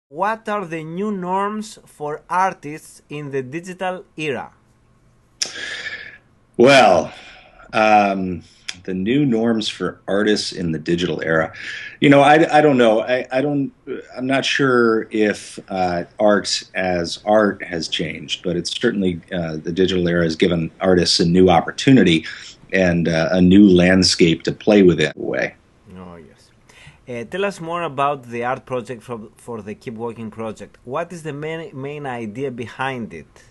What are the new norms for artists in the digital era? Well, the new norms for artists in the digital era. I don't know. I'm not sure if art as art has changed, but it's certainly the digital era has given artists a new opportunity and a new landscape to play with in a way. Oh, yes. Tell us more about the art project for the Keep Walking project. What is the main idea behind it?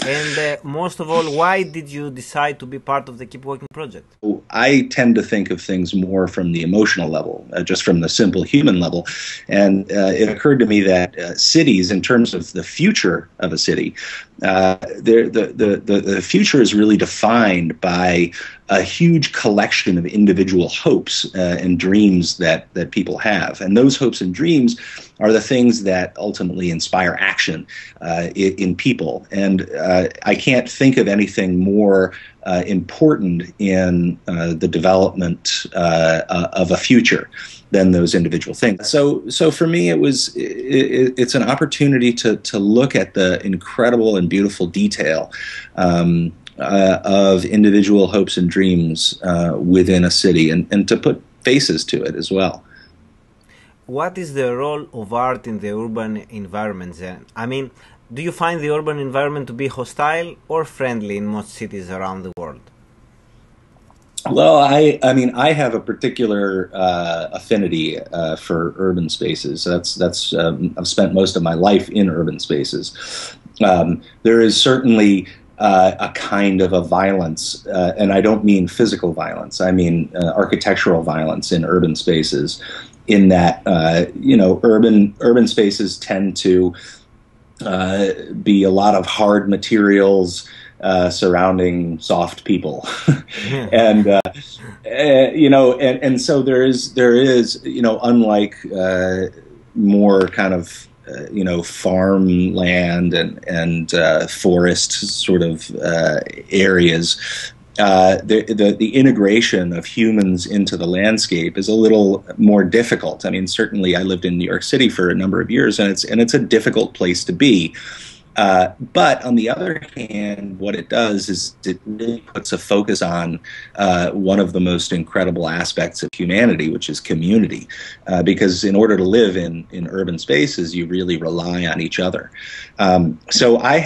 And most of all, why did you decide to be part of the Keep Walking project? I tend to think of things more from the emotional level, just from the simple human level. And it occurred to me that cities, in terms of the future of a city, the future is really defined by a huge collection of individual hopes and dreams that people have. And those hopes and dreams are the things that ultimately inspire action in people. And I can't think of anything more important in the development of a future than those individual things. So for me, it's an opportunity to look at the incredible and beautiful detail of individual hopes and dreams within a city, and to put faces to it as well. What is the role of art in the urban environment then? I mean, do you find the urban environment to be hostile or friendly in most cities around the world? Well, I mean, I have a particular affinity for urban spaces. I've spent most of my life in urban spaces. There is certainly a kind of a violence, and I don't mean physical violence. I mean architectural violence in urban spaces. In that, urban spaces tend to be a lot of hard materials surrounding soft people, and and so there is unlike more kind of farmland and forest sort of areas. The integration of humans into the landscape is a little more difficult. I mean, certainly I lived in New York City for a number of years, and it's a difficult place to be. But on the other hand, what it does is it really puts a focus on one of the most incredible aspects of humanity, which is community. Because in order to live in urban spaces, you really rely on each other. So I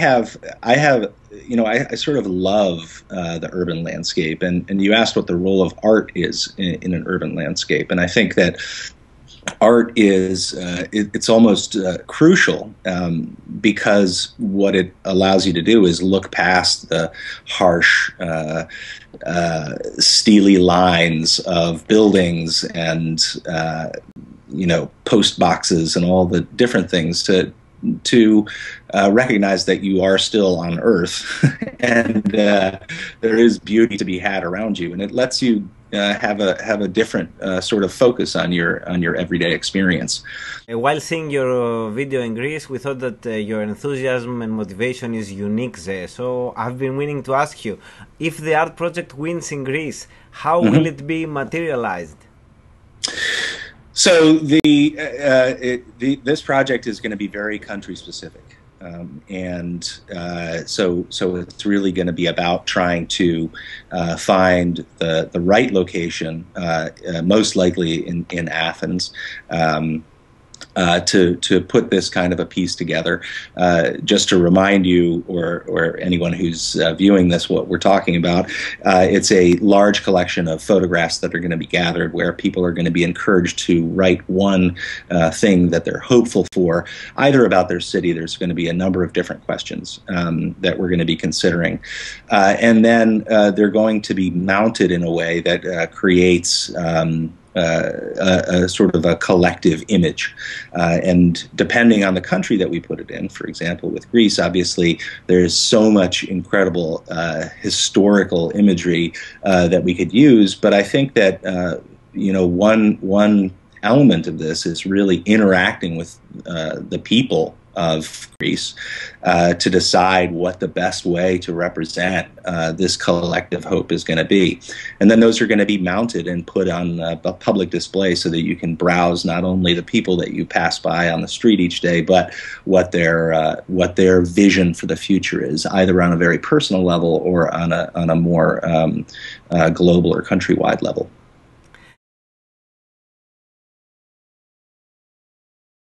sort of love the urban landscape, and you asked what the role of art is in an urban landscape, and I think that art is it's almost crucial because what it allows you to do is look past the harsh steely lines of buildings and post boxes and all the different things to recognize that you are still on Earth, and there is beauty to be had around you, and it lets you have a different sort of focus on your everyday experience. While seeing your video in Greece, we thought that your enthusiasm and motivation is unique there. So I've been meaning to ask you, if the art project wins in Greece, how will it be materialized? So this project is going to be very country specific, so it's really going to be about trying to find the right location, most likely in Athens. To put this kind of a piece together. Just to remind you, or anyone who's viewing this, what we're talking about, it's a large collection of photographs that are going to be gathered where people are going to be encouraged to write one thing that they're hopeful for, either about their city. There's going to be a number of different questions that we're going to be considering. And then they're going to be mounted in a way that creates a sort of a collective image. And depending on the country that we put it in, for example, with Greece, obviously there's so much incredible historical imagery that we could use. But I think that one element of this is really interacting with the people of Greece to decide what the best way to represent this collective hope is going to be. And then those are going to be mounted and put on a public display so that you can browse not only the people that you pass by on the street each day, but what their vision for the future is, either on a very personal level or on a more global or countrywide level.